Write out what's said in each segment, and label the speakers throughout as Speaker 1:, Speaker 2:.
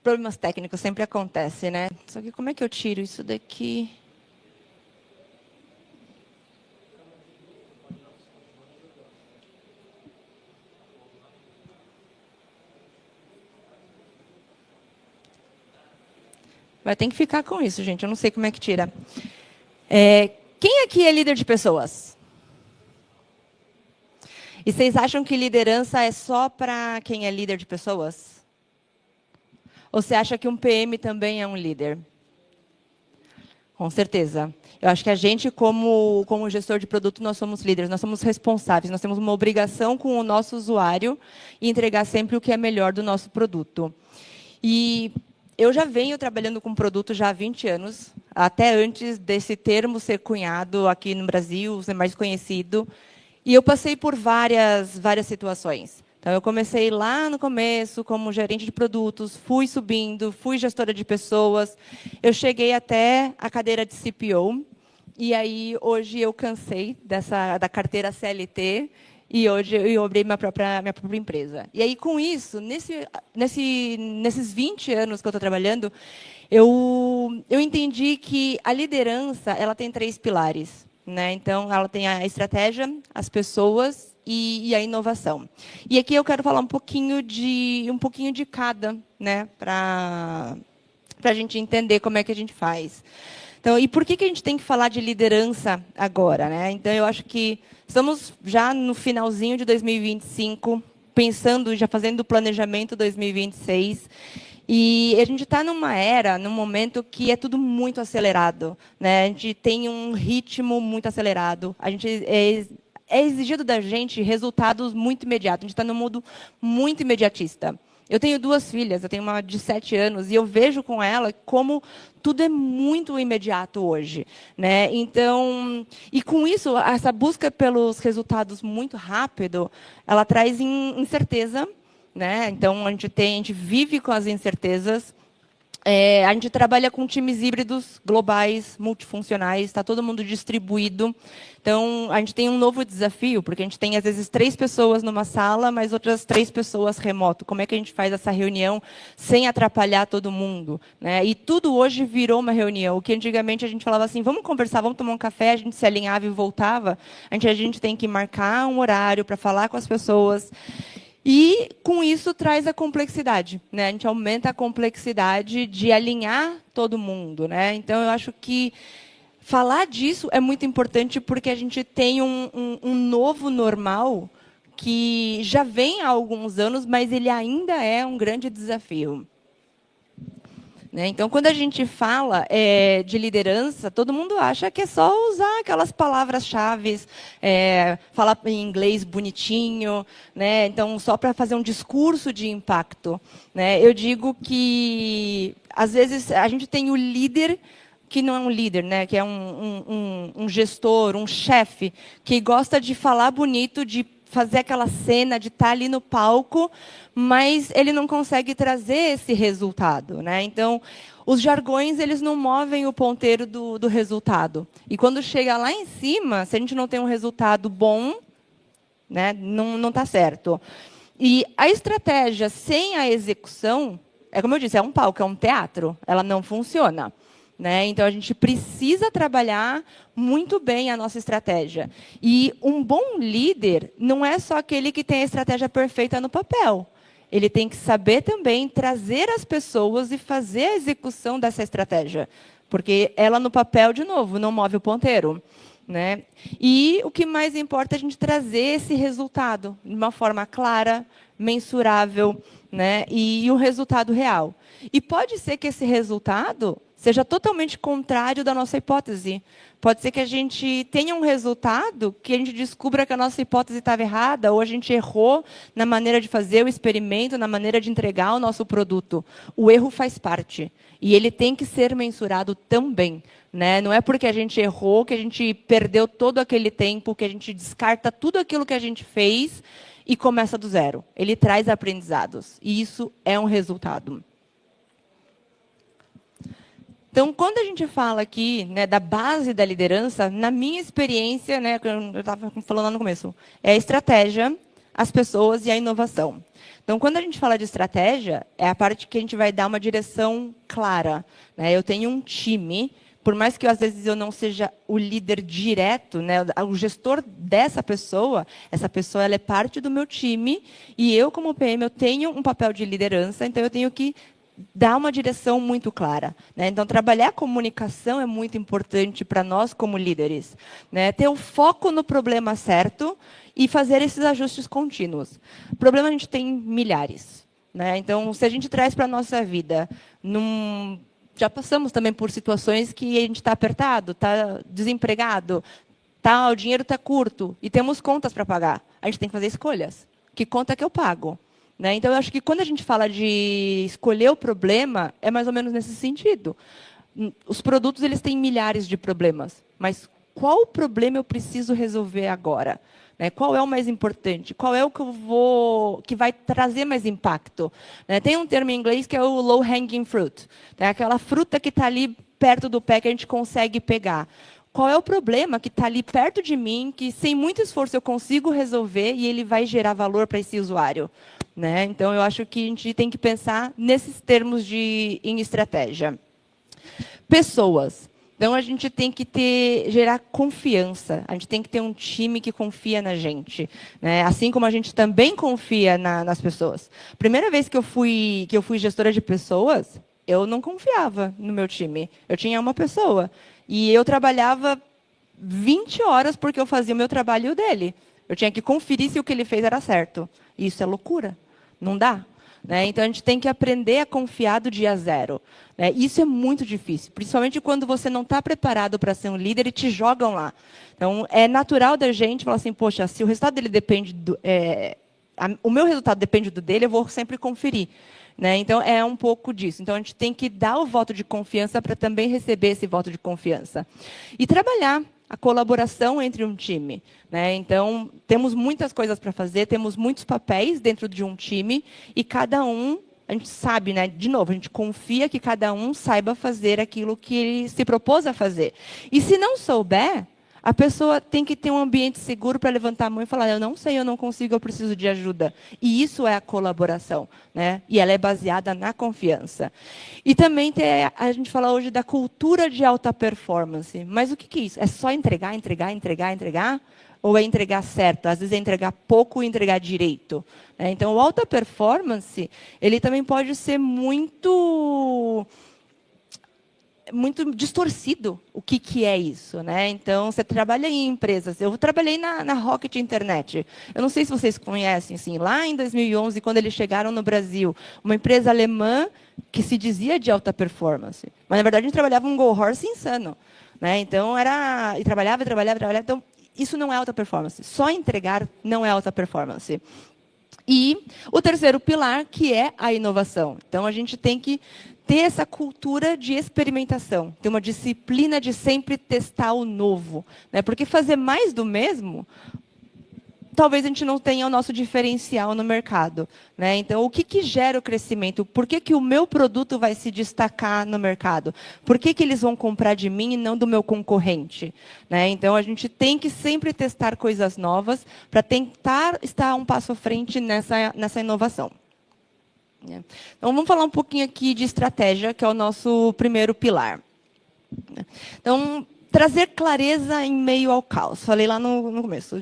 Speaker 1: Problemas técnicos sempre acontecem, né? Só que como é que eu tiro isso daqui? Vai ter que ficar com isso, gente. Eu não sei como é que tira. Quem aqui é líder de pessoas? E vocês acham que liderança é só para quem é líder de pessoas? Ou você acha que um PM também é um líder? Com certeza. Eu acho que a gente, como gestor de produto, nós somos líderes, nós somos responsáveis, nós temos uma obrigação com o nosso usuário e entregar sempre o que é melhor do nosso produto. E eu já venho trabalhando com produto já há 20 anos, até antes desse termo ser cunhado aqui no Brasil, ser mais conhecido. E eu passei por várias situações. Então, eu comecei lá no começo como gerente de produtos, fui subindo, fui gestora de pessoas. Eu cheguei até a cadeira de CPO. E aí, hoje, eu cansei da carteira CLT. E hoje eu abri minha própria empresa. E aí, com isso, nesses 20 anos que eu estou trabalhando, eu entendi que a liderança ela tem 3 pilares. Né? Então, ela tem a estratégia, as pessoas e a inovação. E aqui eu quero falar um pouquinho de cada, né? Para a gente entender como é que a gente faz. Então, e por que a gente tem que falar de liderança agora? Né? Então, eu acho que estamos já no finalzinho de 2025, pensando, já fazendo o planejamento 2026. E a gente está numa era, num momento que é tudo muito acelerado. Né? A gente tem um ritmo muito acelerado. A gente é exigido da gente resultados muito imediatos. A gente está num mundo muito imediatista. Eu tenho 2 filhas, eu tenho uma de 7 anos, e eu vejo com ela como tudo é muito imediato hoje. Né? Então, e com isso, essa busca pelos resultados muito rápido, ela traz incerteza. Né? Então, a gente vive com as incertezas. A gente trabalha com times híbridos, globais, multifuncionais, está todo mundo distribuído. Então, a gente tem um novo desafio, porque a gente tem, às vezes, 3 pessoas numa sala, mas outras 3 pessoas remoto. Como é que a gente faz essa reunião sem atrapalhar todo mundo? Né? E tudo hoje virou uma reunião. O que antigamente a gente falava assim, vamos conversar, vamos tomar um café, a gente se alinhava e voltava. A gente tem que marcar um horário para falar com as pessoas. E, com isso, traz a complexidade. Né? A gente aumenta a complexidade de alinhar todo mundo. Né? Então, eu acho que falar disso é muito importante porque a gente tem um novo normal que já vem há alguns anos, mas ele ainda é um grande desafio. Né? Então, quando a gente fala de liderança, todo mundo acha que é só usar aquelas palavras-chave, falar em inglês bonitinho, né? Então, só para fazer um discurso de impacto. Né? Eu digo que, às vezes, a gente tem o líder que não é um líder, né? Que é um gestor, um chefe, que gosta de falar bonito, de fazer aquela cena, de estar ali no palco, mas ele não consegue trazer esse resultado. Né? Então, os jargões eles não movem o ponteiro do resultado. E quando chega lá em cima, se a gente não tem um resultado bom, né, não está certo. E a estratégia sem a execução, é como eu disse, é um palco, é um teatro, ela não funciona. Né? Então, a gente precisa trabalhar muito bem a nossa estratégia. E um bom líder não é só aquele que tem a estratégia perfeita no papel. Ele tem que saber também trazer as pessoas e fazer a execução dessa estratégia. Porque ela, no papel, de novo, não move o ponteiro. Né? E o que mais importa é a gente trazer esse resultado de uma forma clara, mensurável, né? E um resultado real. E pode ser que esse resultado seja totalmente contrário da nossa hipótese. Pode ser que a gente tenha um resultado que a gente descubra que a nossa hipótese estava errada, ou a gente errou na maneira de fazer o experimento, na maneira de entregar o nosso produto. O erro faz parte. E ele tem que ser mensurado também. Né? Não é porque a gente errou que a gente perdeu todo aquele tempo, que a gente descarta tudo aquilo que a gente fez e começa do zero. Ele traz aprendizados. E isso é um resultado. Então, quando a gente fala aqui, né, da base da liderança, na minha experiência, né, eu estava falando lá no começo, é a estratégia, as pessoas e a inovação. Então, quando a gente fala de estratégia, é a parte que a gente vai dar uma direção clara, né? Eu tenho um time, por mais que às vezes eu não seja o líder direto, né, o gestor dessa pessoa, essa pessoa ela é parte do meu time, e eu, como PM, eu tenho um papel de liderança, então eu tenho que dar uma direção muito clara, né? Então, trabalhar a comunicação é muito importante para nós como líderes, né? Ter o foco no problema certo e fazer esses ajustes contínuos. Problema a gente tem milhares, né? Então, se a gente traz para a nossa vida, já passamos também por situações que a gente está apertado, está desempregado, o dinheiro está curto e temos contas para pagar. A gente tem que fazer escolhas. Que conta que eu pago? Né? Então, eu acho que quando a gente fala de escolher o problema, é mais ou menos nesse sentido. Os produtos eles têm milhares de problemas, mas qual problema eu preciso resolver agora? Né? Qual é o mais importante? Qual é o que vai trazer mais impacto? Né? Tem um termo em inglês que é o low hanging fruit, né? Aquela fruta que está ali perto do pé que a gente consegue pegar. Qual é o problema que está ali perto de mim, que sem muito esforço eu consigo resolver e ele vai gerar valor para esse usuário? Né? Então, eu acho que a gente tem que pensar nesses termos em estratégia. Pessoas. Então, a gente tem que gerar confiança. A gente tem que ter um time que confia na gente. Né? Assim como a gente também confia nas pessoas. Primeira vez que eu fui gestora de pessoas, eu não confiava no meu time. Eu tinha uma pessoa. E eu trabalhava 20 horas porque eu fazia o meu trabalho e o dele. Eu tinha que conferir se o que ele fez era certo. E isso é loucura. Não dá. Né? Então, a gente tem que aprender a confiar do dia zero. Né? Isso é muito difícil, principalmente quando você não está preparado para ser um líder e te jogam lá. Então, é natural da gente falar assim, poxa, se o resultado dele depende o meu resultado depende do dele, eu vou sempre conferir. Né? Então, é um pouco disso. Então, a gente tem que dar o voto de confiança para também receber esse voto de confiança. E trabalhar a colaboração entre um time. Né? Então, temos muitas coisas para fazer, temos muitos papéis dentro de um time, e cada um, a gente sabe, né? De novo, a gente confia que cada um saiba fazer aquilo que ele se propôs a fazer. E se não souber, a pessoa tem que ter um ambiente seguro para levantar a mão e falar, eu não sei, eu não consigo, eu preciso de ajuda. E isso é a colaboração. Né? E ela é baseada na confiança. E também a gente fala hoje da cultura de alta performance. Mas o que é isso? É só entregar, entregar, entregar, entregar? Ou é entregar certo? Às vezes é entregar pouco e entregar direito. Né? Então, o alta performance, ele também pode ser muito distorcido o que é isso. Né? Então, você trabalha em empresas. Eu trabalhei na Rocket Internet. Eu não sei se vocês conhecem, assim, lá em 2011, quando eles chegaram no Brasil, uma empresa alemã que se dizia de alta performance. Mas, na verdade, a gente trabalhava um go horse insano. Né? Então, e trabalhava. Então, isso não é alta performance. Só entregar não é alta performance. E o terceiro pilar, que é a inovação. Então, a gente tem que ter essa cultura de experimentação, ter uma disciplina de sempre testar o novo. Né? Porque fazer mais do mesmo, talvez a gente não tenha o nosso diferencial no mercado. Né? Então, o que gera o crescimento? Por que o meu produto vai se destacar no mercado? Por que eles vão comprar de mim e não do meu concorrente? Né? Então, a gente tem que sempre testar coisas novas para tentar estar um passo à frente nessa inovação. Então, vamos falar um pouquinho aqui de estratégia, que é o nosso primeiro pilar. Então, trazer clareza em meio ao caos. Falei lá no começo.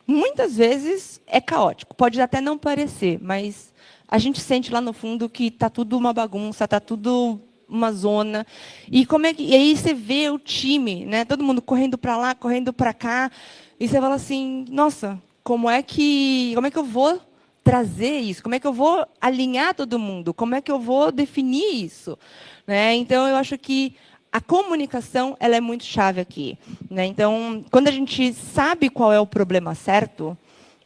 Speaker 1: Muitas vezes é caótico, pode até não parecer, mas a gente sente lá no fundo que está tudo uma bagunça, está tudo uma zona. E aí você vê o time, né? Todo mundo correndo para lá, correndo para cá, e você fala assim, nossa, como é que eu vou trazer isso? Como é que eu vou alinhar todo mundo? Como é que eu vou definir isso? Né? Então, eu acho que a comunicação ela é muito chave aqui. Né? Então, quando a gente sabe qual é o problema certo,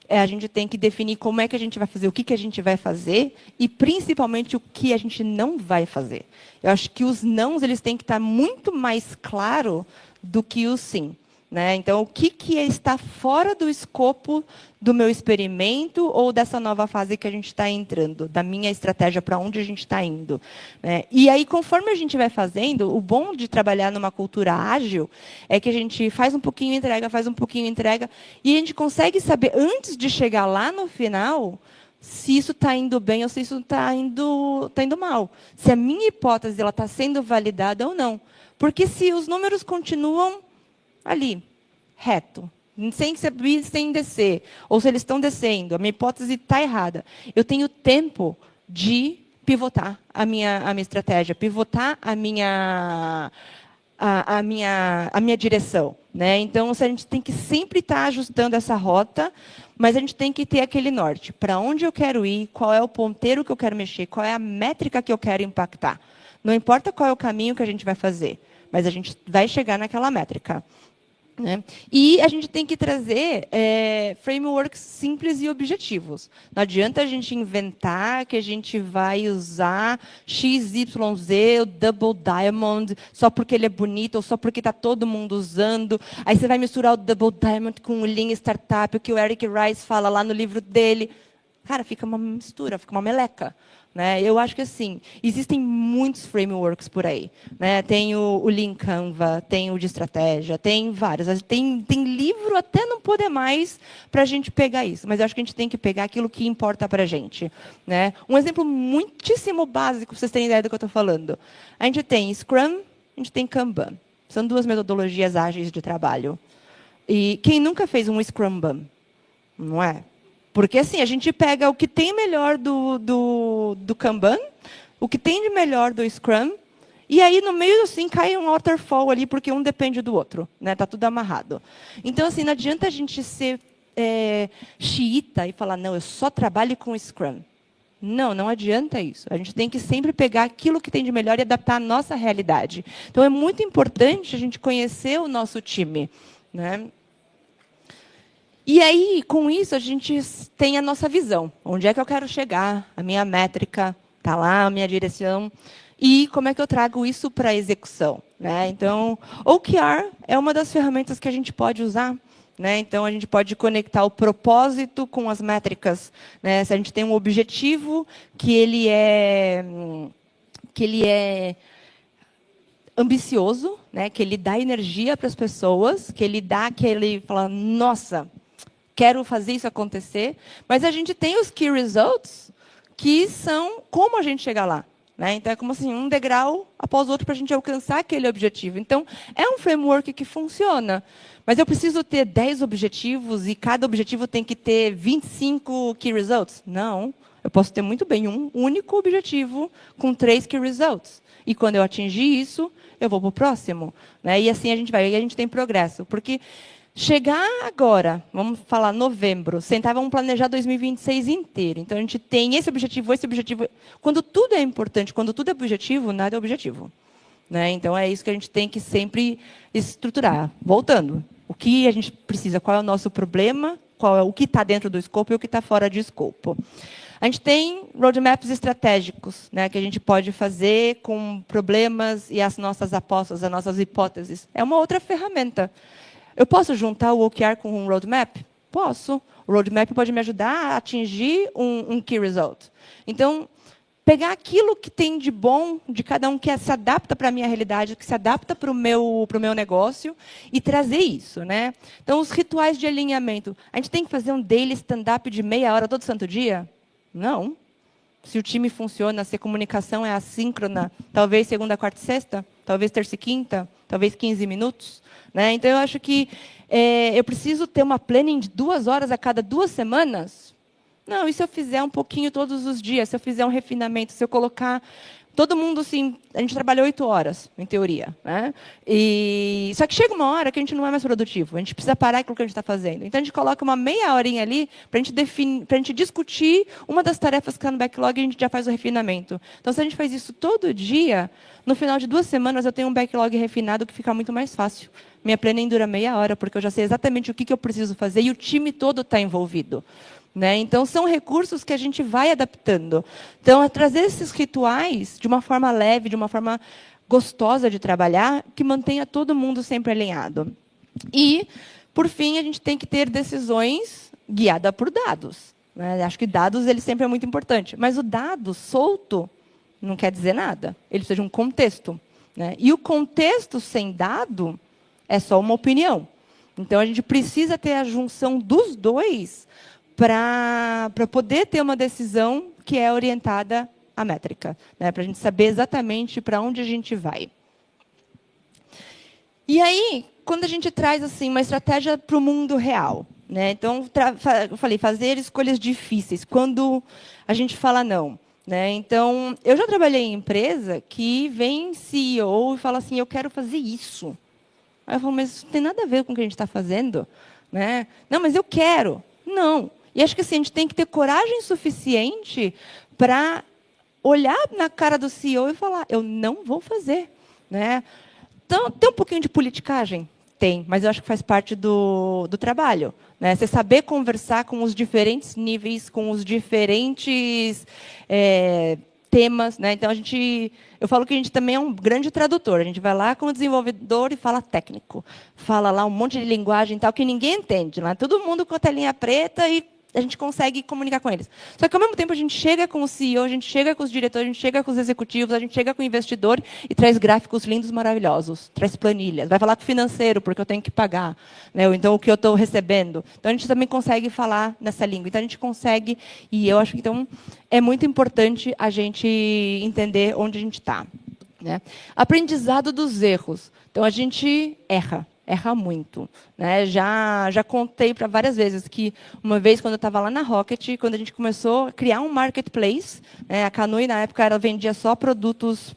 Speaker 1: a gente tem que definir como é que a gente vai fazer, o que a gente vai fazer e, principalmente, o que a gente não vai fazer. Eu acho que os nãos eles têm que estar muito mais claros do que os sim. né? Então, o que está fora do escopo do meu experimento ou dessa nova fase que a gente está entrando, da minha estratégia para onde a gente está indo, né? E aí, conforme a gente vai fazendo, o bom de trabalhar numa cultura ágil é que a gente faz um pouquinho, entrega, faz um pouquinho, entrega, e a gente consegue saber, antes de chegar lá no final, se isso está indo bem ou se isso está indo mal. Se a minha hipótese está sendo validada ou não. Porque se os números continuam ali, reto, sem subir, sem descer, ou se eles estão descendo, a minha hipótese está errada, eu tenho tempo de pivotar a minha estratégia, pivotar a minha direção, né? Então, a gente tem que sempre estar ajustando essa rota, mas a gente tem que ter aquele norte. Para onde eu quero ir, qual é o ponteiro que eu quero mexer, qual é a métrica que eu quero impactar. Não importa qual é o caminho que a gente vai fazer, mas a gente vai chegar naquela métrica, né? E a gente tem que trazer frameworks simples e objetivos. Não adianta a gente inventar que a gente vai usar XYZ, o Double Diamond, só porque ele é bonito ou só porque está todo mundo usando. Aí você vai misturar o Double Diamond com o Lean Startup, o que o Eric Rice fala lá no livro dele. Cara, fica uma mistura, fica uma meleca. Né? Eu acho que assim, existem muitos frameworks por aí. Né? Tem o Lean Canva, tem o de estratégia, tem vários. Tem livro até não poder mais para a gente pegar isso. Mas eu acho que a gente tem que pegar aquilo que importa para a gente. Né? Um exemplo muitíssimo básico, para vocês terem ideia do que eu estou falando. A gente tem Scrum, a gente tem Kanban. São duas metodologias ágeis de trabalho. E quem nunca fez um Scrumban? Não é? Porque assim, a gente pega o que tem melhor do Kanban, o que tem de melhor do Scrum, e aí no meio assim cai um waterfall ali, porque um depende do outro, né? Tá tudo amarrado. Então assim, não adianta a gente ser xiita e falar, não, eu só trabalho com Scrum. Não, não adianta isso. A gente tem que sempre pegar aquilo que tem de melhor e adaptar à nossa realidade. Então é muito importante a gente conhecer o nosso time, né? E aí, com isso, a gente tem a nossa visão. Onde é que eu quero chegar? A minha métrica está lá, a minha direção. E como é que eu trago isso para a execução? Né? Então, OKR é uma das ferramentas que a gente pode usar. Né? Então, a gente pode conectar o propósito com as métricas. Né? Se a gente tem um objetivo que ele é ambicioso, né? Que ele dá energia para as pessoas, que ele fala, nossa, quero fazer isso acontecer, mas a gente tem os key results, que são como a gente chega lá. Né? Então, é como assim, um degrau após o outro para a gente alcançar aquele objetivo. Então, é um framework que funciona. Mas eu preciso ter 10 objetivos e cada objetivo tem que ter 25 key results? Não. Eu posso ter muito bem um único objetivo com 3 key results. E quando eu atingir isso, eu vou para o próximo. Né? E assim a gente vai, e a gente tem progresso. Porque chegar agora, vamos falar novembro, sentar, vamos planejar 2026 inteiro. Então, a gente tem esse objetivo, esse objetivo. Quando tudo é importante, quando tudo é objetivo, nada é objetivo. Né? Então, é isso que a gente tem que sempre estruturar. Voltando, o que a gente precisa, qual é o nosso problema, qual é o que está dentro do escopo e o que está fora de escopo. A gente tem roadmaps estratégicos, né, que a gente pode fazer com problemas e as nossas apostas, as nossas hipóteses. É uma outra ferramenta. Eu posso juntar o OKR com um roadmap? Posso. O roadmap pode me ajudar a atingir um key result. Então, pegar aquilo que tem de bom de cada um, que se adapta para a minha realidade, que se adapta para o meu negócio, e trazer isso. Né? Então, os rituais de alinhamento. A gente tem que fazer um daily stand-up de meia hora todo santo dia? Não. Se o time funciona, se a comunicação é assíncrona, talvez segunda, quarta e sexta, talvez terça e quinta, talvez 15 minutos. Né? Então, eu acho que eu preciso ter uma planning de 2 horas a cada 2 semanas? Não, e se eu fizer um pouquinho todos os dias, se eu fizer um refinamento, se eu colocar... Todo mundo, assim, a gente trabalha 8 horas, em teoria. Né? Só que chega uma hora que a gente não é mais produtivo. A gente precisa parar aquilo que a gente está fazendo. Então, a gente coloca uma meia horinha ali para a gente discutir uma das tarefas que está no backlog e a gente já faz o refinamento. Então, se a gente faz isso todo dia, no final de 2 semanas eu tenho um backlog refinado que fica muito mais fácil. Minha planning dura meia hora, porque eu já sei exatamente o que eu preciso fazer e o time todo está envolvido. Né? Então, são recursos que a gente vai adaptando. Então, é trazer esses rituais de uma forma leve, de uma forma gostosa de trabalhar, que mantenha todo mundo sempre alinhado. E, por fim, a gente tem que ter decisões guiadas por dados, né? Acho que dados ele sempre é muito importante, mas o dado solto não quer dizer nada. Ele precisa de um contexto, né? E o contexto sem dado é só uma opinião. Então, a gente precisa ter a junção dos dois para poder ter uma decisão que é orientada à métrica, né? Para a gente saber exatamente para onde a gente vai. E aí, quando a gente traz assim uma estratégia para o mundo real, né? Então, eu falei, fazer escolhas difíceis, quando a gente fala não. Né? Então, eu já trabalhei em empresa que vem CEO e fala assim, eu quero fazer isso. Aí eu falo, mas isso não tem nada a ver com o que a gente está fazendo. Né? Não, mas eu quero. Não. E acho que assim, a gente tem que ter coragem suficiente para olhar na cara do CEO e falar, eu não vou fazer. Né? Então, tem um pouquinho de politicagem? Tem, mas eu acho que faz parte do trabalho. Né? Você saber conversar com os diferentes níveis, com os diferentes temas. Né? Então, eu falo que a gente também é um grande tradutor. A gente vai lá com o desenvolvedor e fala técnico. Fala lá um monte de linguagem e tal, que ninguém entende. Né? Todo mundo com a telinha preta e a gente consegue comunicar com eles. Só que, ao mesmo tempo, a gente chega com o CEO, a gente chega com os diretores, a gente chega com os executivos, a gente chega com o investidor e traz gráficos lindos, maravilhosos, traz planilhas. Vai falar com o financeiro, porque eu tenho que pagar, né? Ou então o que eu estou recebendo. Então, a gente também consegue falar nessa língua. Então, a gente consegue, e eu acho que então, é muito importante a gente entender onde a gente está. Né? Aprendizado dos erros. Então, a gente erra muito. Né? Já contei para várias vezes que, uma vez, quando eu estava lá na Rocket, quando a gente começou a criar um marketplace, né? A Canui, na época, ela vendia só produtos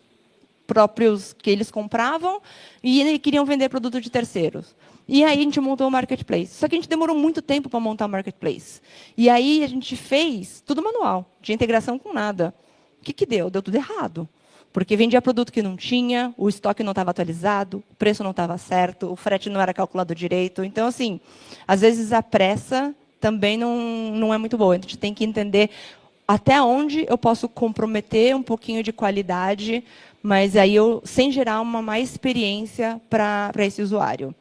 Speaker 1: próprios que eles compravam e queriam vender produtos de terceiros. E aí a gente montou o marketplace. Só que a gente demorou muito tempo para montar o marketplace. E aí a gente fez tudo manual, de integração com nada. O que deu? Deu tudo errado. Porque vendia produto que não tinha, o estoque não estava atualizado, o preço não estava certo, o frete não era calculado direito. Então, assim, às vezes a pressa também não é muito boa. A gente tem que entender até onde eu posso comprometer um pouquinho de qualidade, mas aí sem gerar uma má experiência para esse usuário.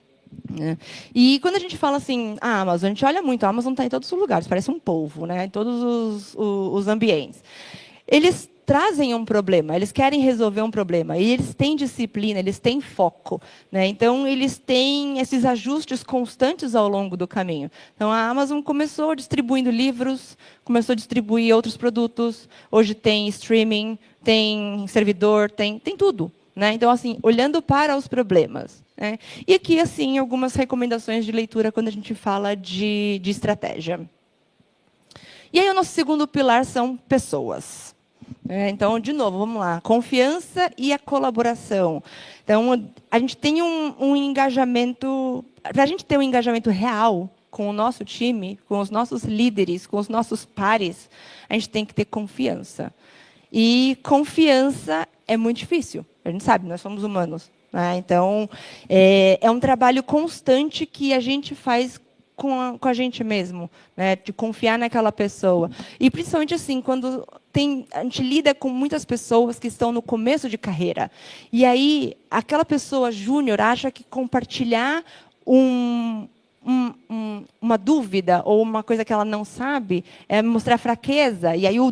Speaker 1: Né? E quando a gente fala assim, a Amazon, a gente olha muito, a Amazon está em todos os lugares, parece um polvo, né? Em todos os ambientes. Eles trazem um problema, eles querem resolver um problema, e eles têm disciplina, eles têm foco. Né? Então, eles têm esses ajustes constantes ao longo do caminho. Então, a Amazon começou distribuindo livros, começou a distribuir outros produtos, hoje tem streaming, tem servidor, tem tudo. Né? Então, assim, olhando para os problemas. Né? E aqui, assim, algumas recomendações de leitura quando a gente fala de estratégia. E aí, o nosso segundo pilar são pessoas. Então, de novo, vamos lá. Confiança e a colaboração. Então, a gente tem um engajamento... Para a gente ter um engajamento real com o nosso time, com os nossos líderes, com os nossos pares, a gente tem que ter confiança. E confiança é muito difícil. A gente sabe, nós somos humanos. Né? Então, é um trabalho constante que a gente faz com a gente mesmo, né? De confiar naquela pessoa. E, principalmente, assim, quando a gente lida com muitas pessoas que estão no começo de carreira. E aí, aquela pessoa júnior acha que compartilhar uma dúvida ou uma coisa que ela não sabe é mostrar fraqueza. E aí, o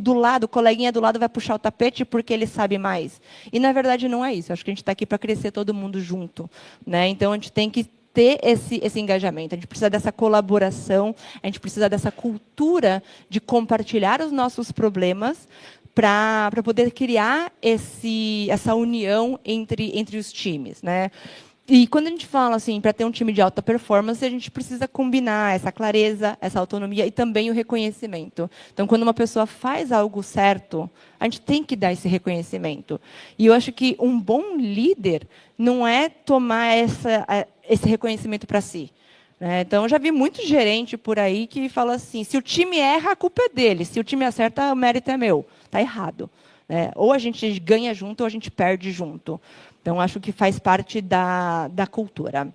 Speaker 1: coleguinha do lado vai puxar o tapete porque ele sabe mais. E, na verdade, não é isso. Acho que a gente está aqui para crescer todo mundo junto. Né? Então, a gente tem que ter esse engajamento. A gente precisa dessa colaboração, a gente precisa dessa cultura de compartilhar os nossos problemas para poder criar essa união entre os times. Né? E quando a gente fala assim, para ter um time de alta performance, a gente precisa combinar essa clareza, essa autonomia e também o reconhecimento. Então, quando uma pessoa faz algo certo, a gente tem que dar esse reconhecimento. E eu acho que um bom líder não é tomar esse reconhecimento para si. Então, eu já vi muito gerente por aí que fala assim, se o time erra, a culpa é dele. Se o time acerta, o mérito é meu. Está errado. Ou a gente ganha junto, ou a gente perde junto. Então, acho que faz parte da cultura.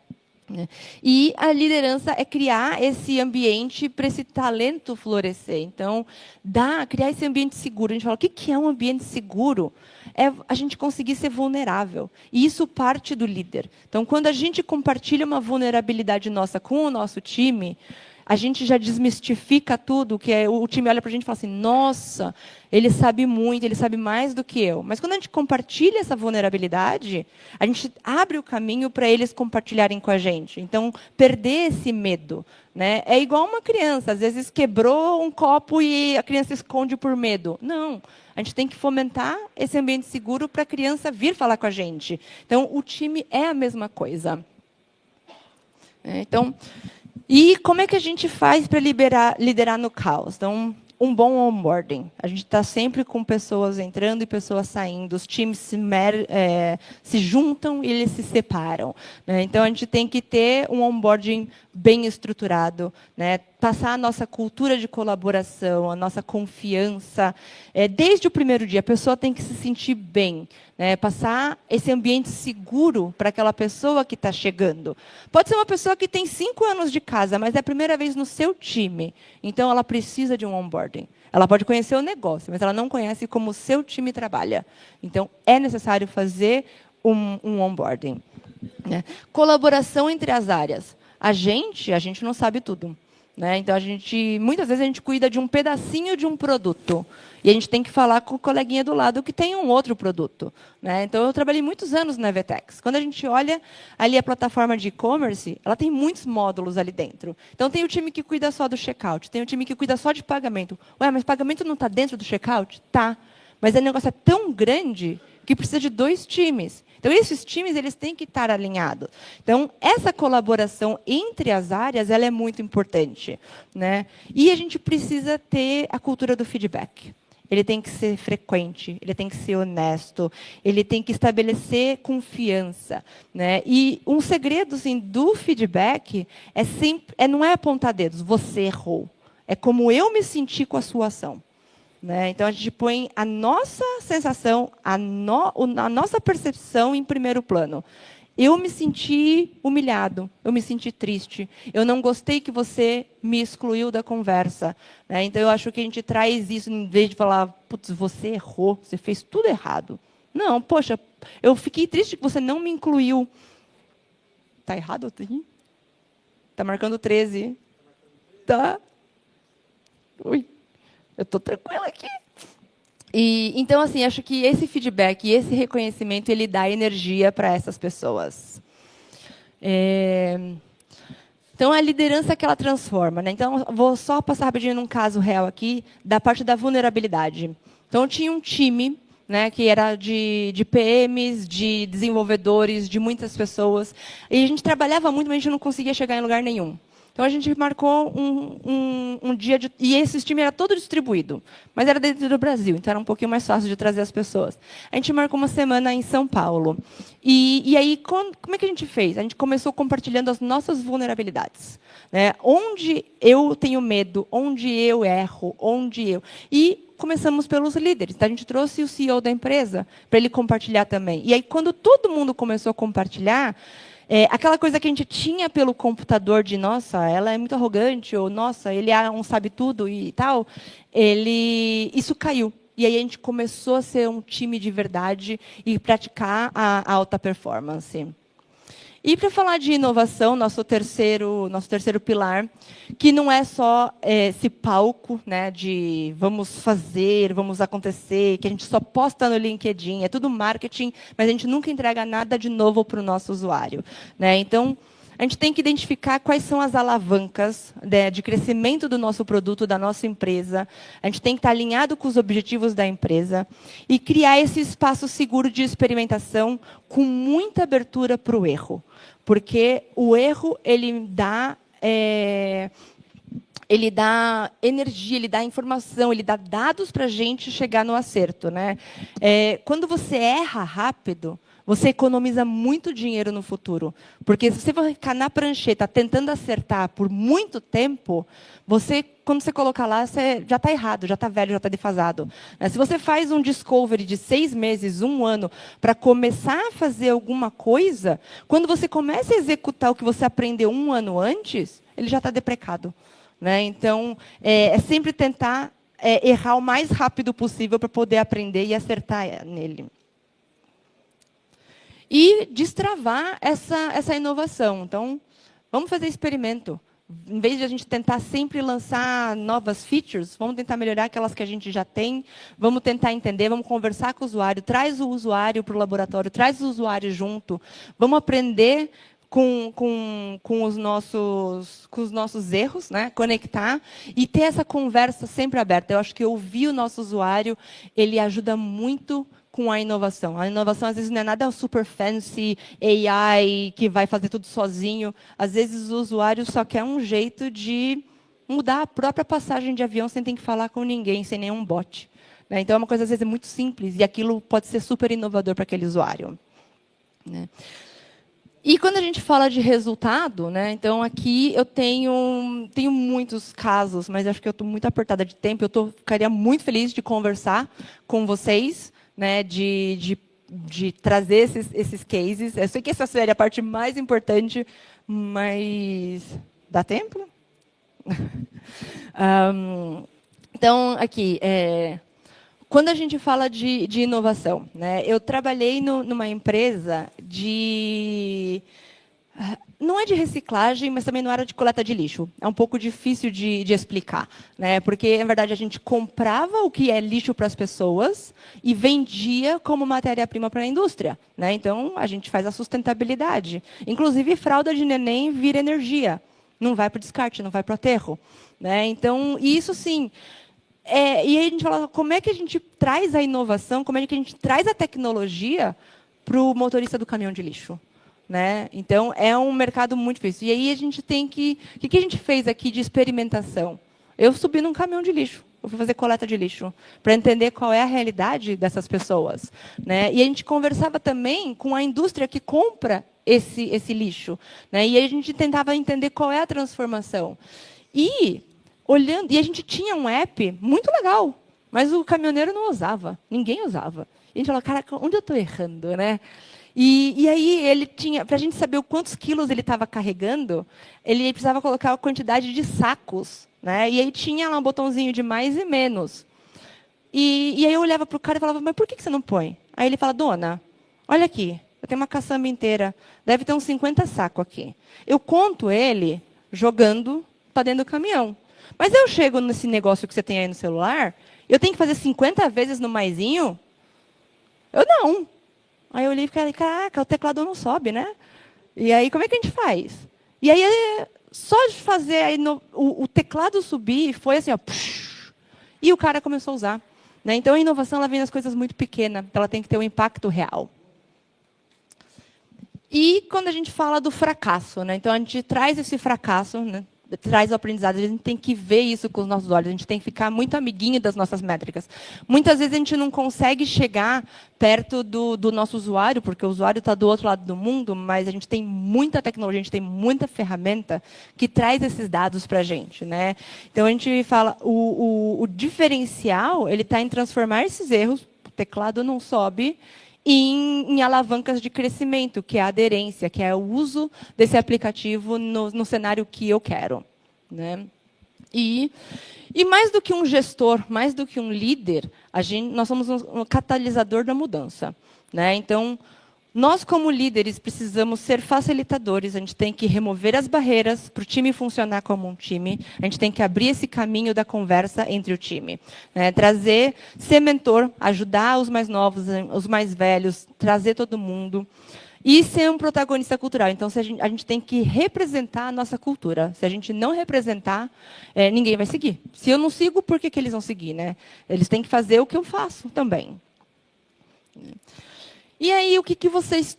Speaker 1: E a liderança é criar esse ambiente para esse talento florescer. Então, criar esse ambiente seguro. A gente fala, o que é um ambiente seguro? é a gente conseguir ser vulnerável. E isso parte do líder. Então, quando a gente compartilha uma vulnerabilidade nossa com o nosso time, a gente já desmistifica tudo, que o time olha para a gente e fala assim, nossa, ele sabe muito, ele sabe mais do que eu. Mas quando a gente compartilha essa vulnerabilidade, a gente abre o caminho para eles compartilharem com a gente. Então, perder esse medo. Né? É igual uma criança, às vezes quebrou um copo e a criança esconde por medo. Não, a gente tem que fomentar esse ambiente seguro para a criança vir falar com a gente. Então, o time é a mesma coisa. Então, e como é que a gente faz para liderar no caos? Então, um bom onboarding. A gente está sempre com pessoas entrando e pessoas saindo. Os times se juntam e eles se separam. Né? Então, a gente tem que ter um onboarding bem estruturado, né? Passar a nossa cultura de colaboração, a nossa confiança. Desde o primeiro dia, a pessoa tem que se sentir bem. Né? Passar esse ambiente seguro para aquela pessoa que está chegando. Pode ser uma pessoa que tem 5 anos de casa, mas é a primeira vez no seu time. Então, ela precisa de um onboarding. Ela pode conhecer o negócio, mas ela não conhece como o seu time trabalha. Então, é necessário fazer um onboarding. Né? Colaboração entre as áreas. A gente não sabe tudo. Né? Então, muitas vezes a gente cuida de um pedacinho de um produto. E a gente tem que falar com o coleguinha do lado que tem um outro produto. Né? Então, eu trabalhei muitos anos na Vetex. Quando a gente olha ali a plataforma de e-commerce, ela tem muitos módulos ali dentro. Então, tem o time que cuida só do checkout, tem o time que cuida só de pagamento. Ué, mas pagamento não está dentro do checkout? Tá. Mas o negócio é tão grande que precisa de 2 times. Então, esses times eles têm que estar alinhados. Então, essa colaboração entre as áreas ela é muito importante. Né? E a gente precisa ter a cultura do feedback. Ele tem que ser frequente, ele tem que ser honesto, ele tem que estabelecer confiança. Né? E um segredo assim, do feedback não é apontar dedos, você errou. É como eu me senti com a sua ação. Né? Então, a gente põe a nossa sensação, a nossa percepção em primeiro plano. Eu me senti humilhado, eu me senti triste, eu não gostei que você me excluiu da conversa. Né? Então, eu acho que a gente traz isso, em vez de falar, putz, você errou, você fez tudo errado. Não, poxa, eu fiquei triste que você não me incluiu. Está errado? Está marcando 13. Tá. Ui. Eu estou tranquila aqui. Então, assim, acho que esse feedback e esse reconhecimento, ele dá energia para essas pessoas. Então, a liderança que ela transforma. Né? Então, vou só passar rapidinho num caso real aqui, da parte da vulnerabilidade. Então, eu tinha um time, né, que era de PMs, de desenvolvedores, de muitas pessoas. E a gente trabalhava muito, mas a gente não conseguia chegar em lugar nenhum. Então, a gente marcou um dia de... E esse time era todo distribuído, mas era dentro do Brasil, então era um pouquinho mais fácil de trazer as pessoas. A gente marcou uma semana em São Paulo. E aí, como é que a gente fez? A gente começou compartilhando as nossas vulnerabilidades. Né? Onde eu tenho medo, onde eu erro, E começamos pelos líderes. Então, a gente trouxe o CEO da empresa para ele compartilhar também. E aí, quando todo mundo começou a compartilhar... aquela coisa que a gente tinha pelo computador de, nossa, ela é muito arrogante, ou, nossa, ele é um sabe-tudo e tal, isso caiu. E aí a gente começou a ser um time de verdade e praticar a alta performance. E para falar de inovação, nosso terceiro pilar, que não é só esse palco, né, de vamos fazer, vamos acontecer, que a gente só posta no LinkedIn, é tudo marketing, mas a gente nunca entrega nada de novo para o nosso usuário. Né? Então, a gente tem que identificar quais são as alavancas de crescimento do nosso produto, da nossa empresa. A gente tem que estar alinhado com os objetivos da empresa e criar esse espaço seguro de experimentação com muita abertura para o erro. Porque o erro ele dá energia, ele dá informação, ele dá dados para a gente chegar no acerto. Né? Quando você erra rápido, você economiza muito dinheiro no futuro. Porque se você ficar na prancheta tentando acertar por muito tempo, quando você colocar lá, você já está errado, já está velho, já está defasado. Se você faz um discovery de 6 meses, 1 ano, para começar a fazer alguma coisa, quando você começa a executar o que você aprendeu 1 ano antes, ele já está deprecado. Né? Então, é sempre tentar errar o mais rápido possível para poder aprender e acertar nele. e destravar essa inovação. Então, vamos fazer experimento. Em vez de a gente tentar sempre lançar novas features, vamos tentar melhorar aquelas que a gente já tem, vamos tentar entender, vamos conversar com o usuário, traz o usuário para o laboratório, traz o usuário junto, vamos aprender com os nossos erros, né? Conectar e ter essa conversa sempre aberta. Eu acho que ouvir o nosso usuário, ele ajuda muito com a inovação. A inovação, às vezes, não é nada super fancy, AI, que vai fazer tudo sozinho. Às vezes, o usuário só quer um jeito de mudar a própria passagem de avião sem ter que falar com ninguém, sem nenhum bot. Né? Então, é uma coisa, às vezes, muito simples, e aquilo pode ser super inovador para aquele usuário. Né? E quando a gente fala de resultado, né, então aqui eu tenho muitos casos, mas acho que eu estou muito apertada de tempo. Eu ficaria muito feliz de conversar com vocês, né, de trazer esses cases. Eu sei que essa seria a parte mais importante, mas dá tempo? Então, aqui, quando a gente fala de inovação, né, eu trabalhei numa empresa não é de reciclagem, mas também não era de coleta de lixo. É um pouco difícil de explicar, né? Porque, na verdade, a gente comprava o que é lixo para as pessoas e vendia como matéria-prima para a indústria. Né? Então, a gente faz a sustentabilidade. Inclusive, fralda de neném vira energia. Não vai para o descarte, não vai para o aterro. Né? Então, isso sim. E aí a gente fala, como é que a gente traz a inovação, como é que a gente traz a tecnologia para o motorista do caminhão de lixo? Né? Então, é um mercado muito difícil. E aí a gente tem que... O que a gente fez aqui de experimentação? Eu subi num caminhão de lixo. Eu fui fazer coleta de lixo, para entender qual é a realidade dessas pessoas. Né? E a gente conversava também com a indústria que compra esse lixo. Né? E aí a gente tentava entender qual é a transformação. E a gente tinha um app muito legal, mas o caminhoneiro não usava, ninguém usava. E a gente falou, cara, onde eu estou errando, né? E aí ele tinha, para a gente saber quantos quilos ele estava carregando, ele precisava colocar a quantidade de sacos, né? E aí tinha lá um botãozinho de mais e menos. E aí eu olhava para o cara e falava, mas por que você não põe? Aí ele fala, dona, olha aqui, eu tenho uma caçamba inteira, deve ter uns 50 sacos aqui. Eu conto ele jogando para dentro do caminhão. Mas eu chego nesse negócio que você tem aí no celular, eu tenho que fazer 50 vezes no maisinho? Eu não. Aí eu olhei e falei, caraca, o teclado não sobe, né? E aí, como é que a gente faz? E aí, só de fazer aí o teclado subir, foi assim, ó, psh, e o cara começou a usar. Né? Então, a inovação ela vem das coisas muito pequenas, ela tem que ter um impacto real. E quando a gente fala do fracasso, né? Então, a gente traz esse fracasso, né? Traz o aprendizado, a gente tem que ver isso com os nossos olhos, a gente tem que ficar muito amiguinho das nossas métricas. Muitas vezes a gente não consegue chegar perto do nosso usuário, porque o usuário está do outro lado do mundo, mas a gente tem muita tecnologia, a gente tem muita ferramenta que traz esses dados para a gente. Né? Então, a gente fala, o diferencial ele está em transformar esses erros, o teclado não sobe, em alavancas de crescimento, que é a aderência, que é o uso desse aplicativo no cenário que eu quero. Né? E mais do que um gestor, mais do que um líder, nós somos um catalisador da mudança. Né? Então, nós, como líderes, precisamos ser facilitadores. A gente tem que remover as barreiras para o time funcionar como um time. A gente tem que abrir esse caminho da conversa entre o time. Né? Ser mentor, ajudar os mais novos, os mais velhos, trazer todo mundo. E ser um protagonista cultural. Então, a gente tem que representar a nossa cultura. Se a gente não representar, ninguém vai seguir. Se eu não sigo, por que eles vão seguir? Né? Eles têm que fazer o que eu faço também. E aí, o que vocês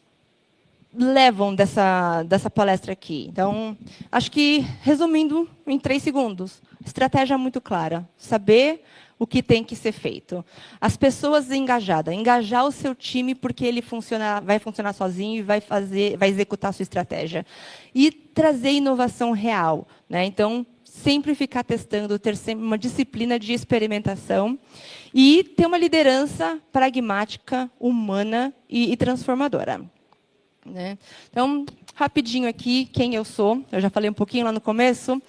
Speaker 1: levam dessa palestra aqui? Então, acho que, resumindo em 3 segundos, estratégia muito clara. Saber o que tem que ser feito. As pessoas engajadas. Engajar o seu time porque ele vai funcionar sozinho e vai executar a sua estratégia. E trazer inovação real. Né? Então, sempre ficar testando, ter sempre uma disciplina de experimentação e ter uma liderança pragmática, humana e transformadora. Né? Então, rapidinho aqui, quem eu sou. Eu já falei um pouquinho lá no começo.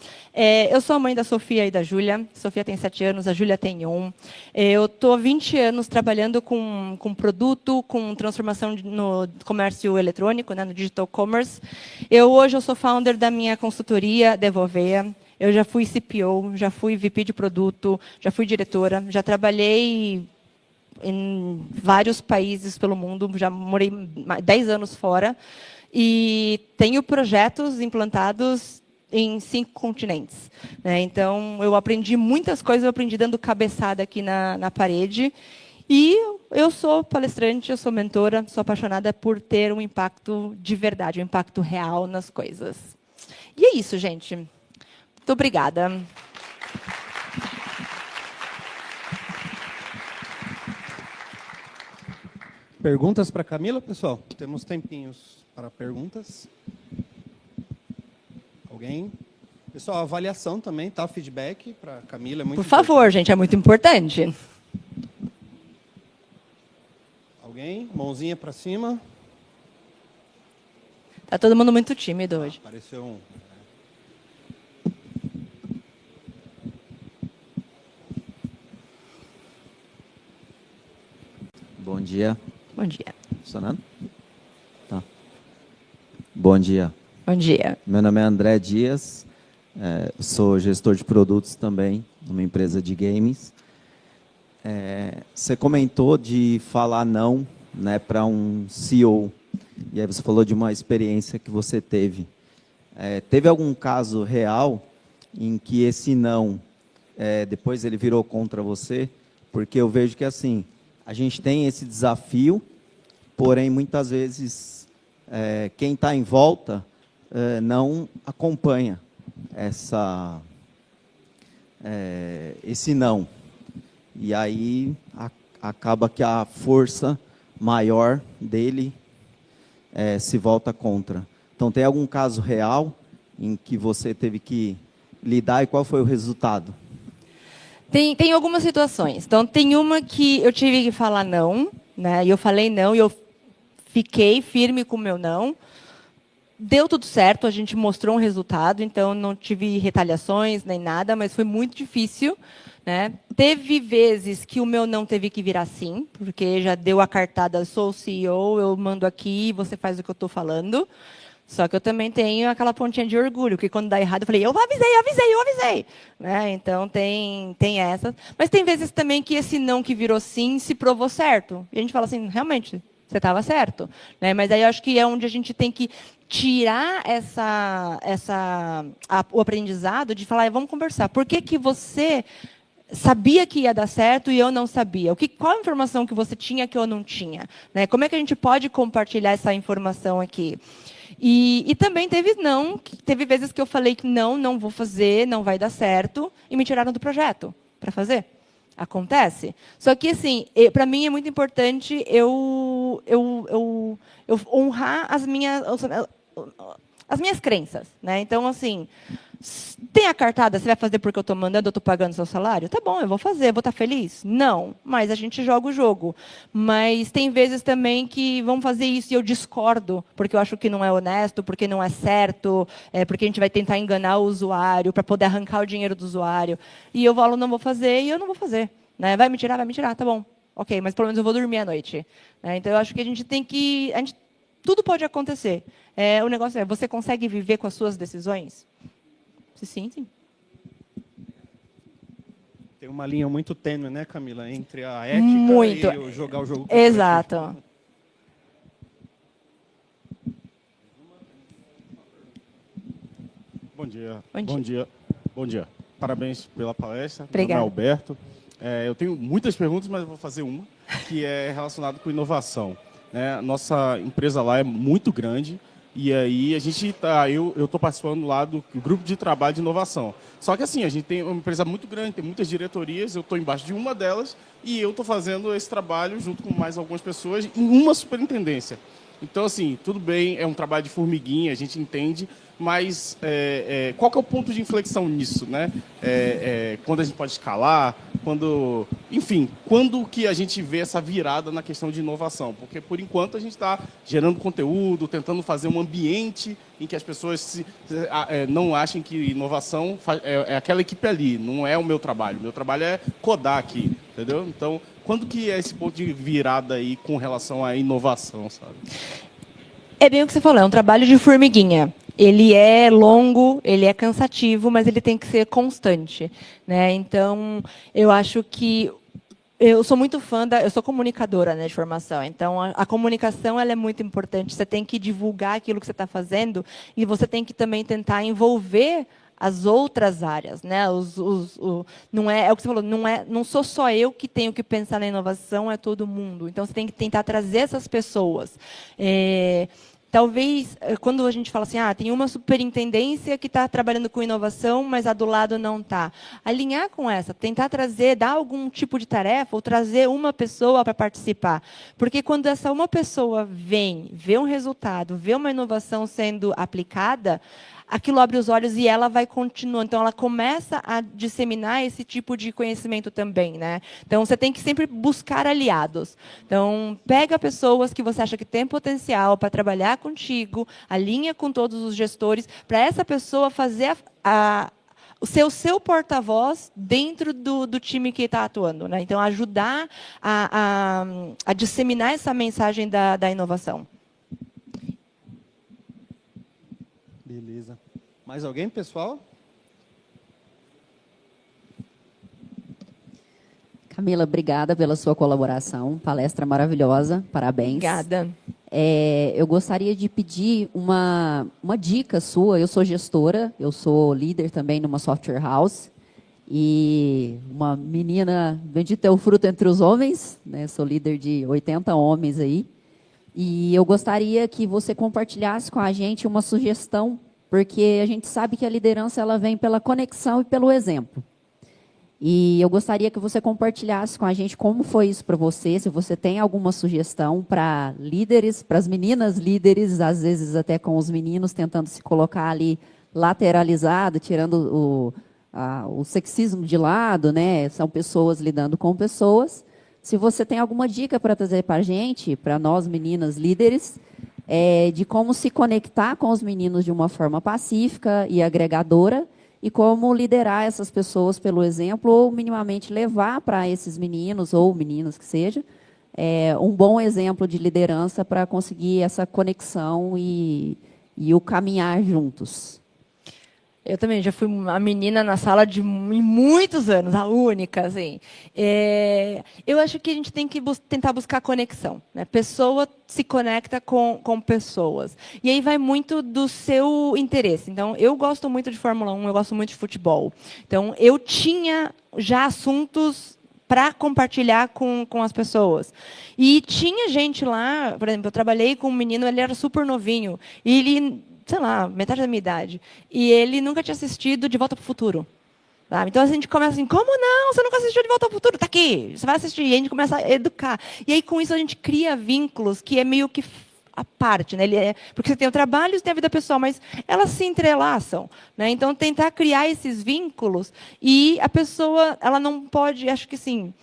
Speaker 1: Eu sou a mãe da Sofia e da Júlia. Sofia tem 7 anos, a Júlia tem 1. Eu estou há 20 anos trabalhando com produto, com transformação no comércio eletrônico, né, no digital commerce. Hoje eu sou founder da minha consultoria, Devolvea. Eu já fui CPO, já fui VP de produto, já fui diretora, já trabalhei em vários países pelo mundo, já morei 10 anos fora. E tenho projetos implantados em 5 continentes. Né? Então, eu aprendi muitas coisas, eu aprendi dando cabeçada aqui na parede. E eu sou palestrante, eu sou mentora, sou apaixonada por ter um impacto de verdade, um impacto real nas coisas. E é isso, gente. Muito obrigada.
Speaker 2: Perguntas para a Camila, pessoal? Temos tempinhos para perguntas. Alguém? Pessoal, avaliação também, tá? Feedback para a Camila é muito
Speaker 1: Por favor, gente, é muito importante.
Speaker 2: Alguém? Mãozinha para cima.
Speaker 1: Tá todo mundo muito tímido hoje.
Speaker 2: Apareceu um.
Speaker 3: Bom dia.
Speaker 1: Bom dia.
Speaker 3: Funcionando? Tá. Bom dia.
Speaker 1: Bom dia.
Speaker 3: Meu nome é André Dias, sou gestor de produtos também, numa empresa de games. Você comentou de falar não, né, para um CEO, e aí você falou de uma experiência que você teve. Teve algum caso real em que esse não, depois ele virou contra você? Porque eu vejo que assim, a gente tem esse desafio, porém, muitas vezes, quem está em volta não acompanha esse não. E aí acaba que a força maior dele se volta contra. Então, tem algum caso real em que você teve que lidar e qual foi o resultado?
Speaker 1: Tem algumas situações. Então, tem uma que eu tive que falar não, né? E eu falei não, e eu fiquei firme com o meu não. Deu tudo certo, a gente mostrou um resultado, então não tive retaliações nem nada, mas foi muito difícil. Né? Teve vezes que o meu não teve que virar sim, porque já deu a cartada, sou o CEO, eu mando aqui, você faz o que eu estou falando. Só que eu também tenho aquela pontinha de orgulho, que quando dá errado, eu falei, eu avisei. Né? Então, tem essa. Mas tem vezes também que esse não que virou sim se provou certo. E a gente fala assim, realmente, você estava certo. Né? Mas aí eu acho que é onde a gente tem que tirar o aprendizado de falar, vamos conversar. Por que você sabia que ia dar certo e eu não sabia? Qual a informação que você tinha que eu não tinha? Né? Como é que a gente pode compartilhar essa informação aqui? E também teve vezes que eu falei que não vou fazer, não vai dar certo, e me tiraram do projeto para fazer. Acontece. Só que, assim, para mim é muito importante eu honrar as minhas crenças. Né? Então, assim, tem a cartada, você vai fazer porque eu estou mandando, eu estou pagando seu salário? Tá bom, eu vou fazer, vou estar feliz? Não, mas a gente joga o jogo. Mas tem vezes também que vão fazer isso e eu discordo, porque eu acho que não é honesto, porque não é certo, porque a gente vai tentar enganar o usuário para poder arrancar o dinheiro do usuário. E eu falo, não vou fazer, e eu não vou fazer. Né? Vai me tirar, tá bom. Ok, mas pelo menos eu vou dormir à noite. Né? Então, eu acho que a gente tem que... tudo pode acontecer. O negócio é, você consegue viver com as suas decisões? Se sim, sim.
Speaker 2: Tem uma linha muito tênue, né, Camila, entre a ética e o jogar o jogo.
Speaker 1: Exato.
Speaker 4: Bom dia.
Speaker 1: Bom dia.
Speaker 4: Parabéns pela palestra.
Speaker 1: Obrigada.
Speaker 4: Meu nome é Alberto. Eu tenho muitas perguntas, mas eu vou fazer uma, que é relacionada com inovação. Nossa empresa lá é muito grande. E aí eu estou participando lá do grupo de trabalho de inovação. Só que assim, a gente tem uma empresa muito grande, tem muitas diretorias, eu estou embaixo de uma delas e eu estou fazendo esse trabalho junto com mais algumas pessoas em uma superintendência. Então, assim, tudo bem, é um trabalho de formiguinha, a gente entende, mas qual que é o ponto de inflexão nisso? Né? Quando a gente pode escalar, Enfim, quando que a gente vê essa virada na questão de inovação? Porque, por enquanto, a gente está gerando conteúdo, tentando fazer um ambiente em que as pessoas não achem que inovação é aquela equipe ali, não é o meu trabalho. O meu trabalho é codar aqui, entendeu? Então, quando que é esse ponto de virada aí com relação à inovação, sabe?
Speaker 1: É bem o que você falou, é um trabalho de formiguinha. Ele é longo, ele é cansativo, mas ele tem que ser constante, né? Então, eu acho que eu sou muito fã eu sou comunicadora, né, de formação. Então, a comunicação ela é muito importante. Você tem que divulgar aquilo que você está fazendo e você tem que também tentar envolver as outras áreas, né? Não é o que você falou, não sou só eu que tenho que pensar na inovação, é todo mundo. Então, você tem que tentar trazer essas pessoas. Talvez, quando a gente fala assim, tem uma superintendência que está trabalhando com inovação, mas a do lado não está. Alinhar com essa, tentar trazer, dar algum tipo de tarefa, ou trazer uma pessoa para participar. Porque quando essa uma pessoa vê um resultado, vê uma inovação sendo aplicada, aquilo abre os olhos e ela vai continuar. Então, ela começa a disseminar esse tipo de conhecimento também, né? Então, você tem que sempre buscar aliados. Então, pega pessoas que você acha que tem potencial para trabalhar contigo, alinha com todos os gestores, para essa pessoa fazer o seu porta-voz dentro do time que está atuando, né? Então, ajudar a disseminar essa mensagem da inovação.
Speaker 2: Beleza. Mais alguém, pessoal?
Speaker 5: Camila, obrigada pela sua colaboração. Palestra maravilhosa. Parabéns.
Speaker 1: Obrigada.
Speaker 5: Eu gostaria de pedir uma dica sua. Eu sou gestora, eu sou líder também numa software house. E uma menina, bendito é o fruto entre os homens, né? Sou líder de 80 homens aí. E eu gostaria que você compartilhasse com a gente uma sugestão, porque a gente sabe que a liderança ela vem pela conexão e pelo exemplo. E eu gostaria que você compartilhasse com a gente como foi isso para você, se você tem alguma sugestão para líderes, para as meninas líderes, às vezes até com os meninos tentando se colocar ali lateralizado, tirando o sexismo de lado, né? São pessoas lidando com pessoas. Se você tem alguma dica para trazer para a gente, para nós meninas líderes, de como se conectar com os meninos de uma forma pacífica e agregadora, e como liderar essas pessoas pelo exemplo, ou minimamente levar para esses meninos, ou meninas que seja, um bom exemplo de liderança para conseguir essa conexão e o caminhar juntos.
Speaker 1: Eu também já fui uma menina na sala de muitos anos, a única, assim. Eu acho que a gente tem que tentar buscar conexão, né? Pessoa se conecta com pessoas. E aí vai muito do seu interesse. Então, eu gosto muito de Fórmula 1, eu gosto muito de futebol. Então, eu tinha já assuntos para compartilhar com as pessoas. E tinha gente lá, por exemplo, eu trabalhei com um menino, ele era super novinho, e ele, sei lá, metade da minha idade, e ele nunca tinha assistido De Volta para o Futuro. Sabe? Então, a gente começa assim, como não? Você nunca assistiu De Volta ao Futuro? Está aqui, você vai assistir. E a gente começa a educar. E aí, com isso, a gente cria vínculos que é meio que a parte, né? Porque você tem o trabalho e tem a vida pessoal, mas elas se entrelaçam, né? Então, tentar criar esses vínculos e a pessoa, ela não pode, acho que sim,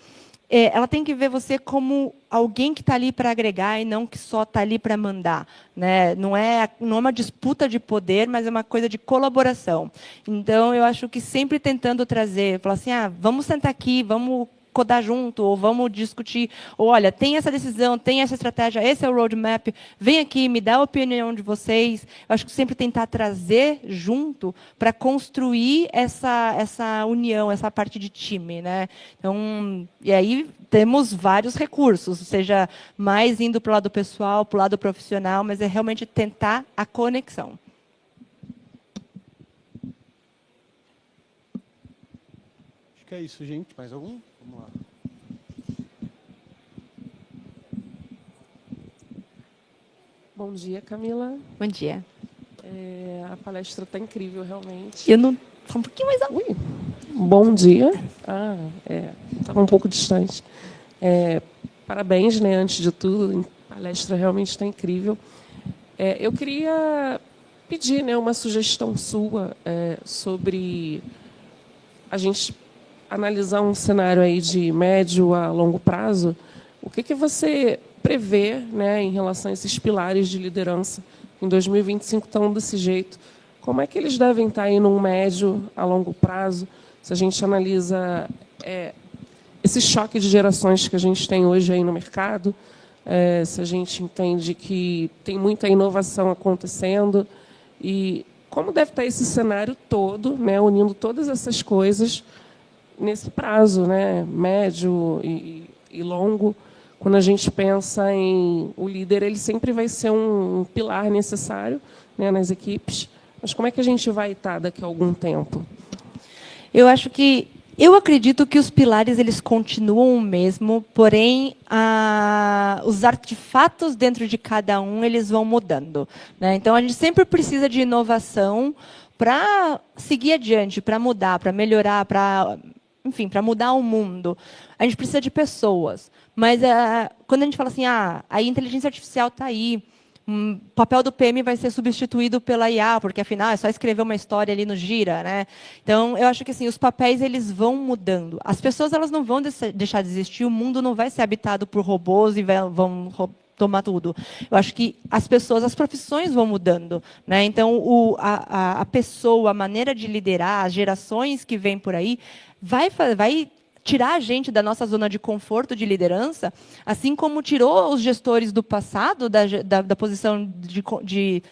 Speaker 1: ela tem que ver você como alguém que está ali para agregar e não que só está ali para mandar, né? Não é uma disputa de poder, mas é uma coisa de colaboração. Então, eu acho que sempre tentando trazer, falar assim, vamos sentar aqui, vamos codar junto, ou vamos discutir, ou olha, tem essa decisão, tem essa estratégia, esse é o roadmap, vem aqui, me dá a opinião de vocês. Eu acho que sempre tentar trazer junto para construir essa união, essa parte de time, né? Então, e aí temos vários recursos, seja mais indo para o lado pessoal, para o lado profissional, mas é realmente tentar a conexão.
Speaker 2: Acho que é isso, gente. Mais algum? Vamos lá.
Speaker 6: Bom dia, Camila.
Speaker 1: Bom dia.
Speaker 6: A palestra está incrível, realmente.
Speaker 1: Eu não... Só um pouquinho mais alto.
Speaker 6: Ui, bom dia. Estava um pouco distante. Parabéns, né, antes de tudo. A palestra realmente está incrível. Eu queria pedir, né, uma sugestão sua sobre a gente analisar um cenário aí de médio a longo prazo, o que você prevê, né, em relação a esses pilares de liderança? Em 2025 estão desse jeito. Como é que eles devem estar aí num médio a longo prazo? Se a gente analisa esse choque de gerações que a gente tem hoje aí no mercado, se a gente entende que tem muita inovação acontecendo, e como deve estar esse cenário todo, né, unindo todas essas coisas nesse prazo, né, médio e longo, quando a gente pensa em o líder, ele sempre vai ser um pilar necessário, né, nas equipes, mas como é que a gente vai estar daqui a algum tempo?
Speaker 1: Eu acredito que os pilares eles continuam o mesmo, porém os artefatos dentro de cada um eles vão mudando, né? Então a gente sempre precisa de inovação para seguir adiante, para mudar, para melhorar, enfim, para mudar o mundo. A gente precisa de pessoas, mas quando a gente fala assim, a inteligência artificial está aí, o papel do PM vai ser substituído pela IA, porque afinal é só escrever uma história ali no Gira, né? Então eu acho que assim os papéis eles vão mudando. As pessoas elas não vão deixar de existir. O mundo não vai ser habitado por robôs e vão tomar tudo. Eu acho que as pessoas, as profissões vão mudando, né? Então a pessoa, a maneira de liderar, as gerações que vêm por aí, vai tirar a gente da nossa zona de conforto de liderança, assim como tirou os gestores do passado da posição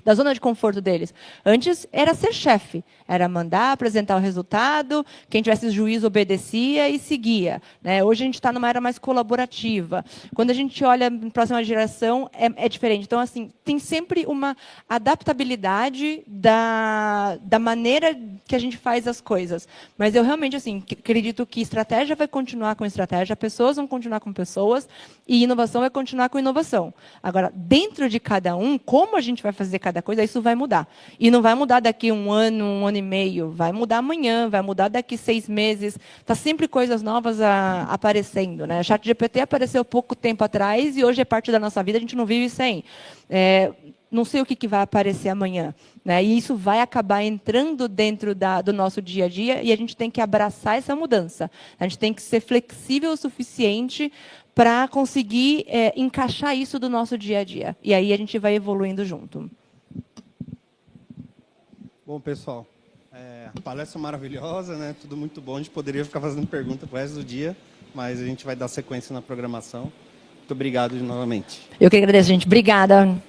Speaker 1: da zona de conforto deles. Antes era ser chefe, era mandar, apresentar o resultado, quem tivesse juízo obedecia e seguia, né? Hoje a gente está numa era mais colaborativa. Quando a gente olha para a próxima geração, é diferente. Então, assim, tem sempre uma adaptabilidade da maneira que a gente faz as coisas. Mas eu realmente assim, acredito que estratégia vai continuar com estratégia, pessoas vão continuar com pessoas e inovação vai continuar com inovação. Agora, dentro de cada um, como a gente vai fazer cada coisa, isso vai mudar. E não vai mudar daqui um ano e meio, vai mudar amanhã, vai mudar daqui 6 meses. Está sempre coisas novas aparecendo, né? ChatGPT apareceu pouco tempo atrás e hoje é parte da nossa vida, a gente não vive sem. Não sei o que vai aparecer amanhã, né? E isso vai acabar entrando dentro do nosso dia a dia e a gente tem que abraçar essa mudança. A gente tem que ser flexível o suficiente para conseguir encaixar isso do nosso dia a dia. E aí a gente vai evoluindo junto.
Speaker 2: Bom, pessoal, palestra maravilhosa, né? Tudo muito bom. A gente poderia ficar fazendo pergunta para o resto do dia, mas a gente vai dar sequência na programação. Muito obrigado novamente.
Speaker 1: Eu que agradeço, gente. Obrigada.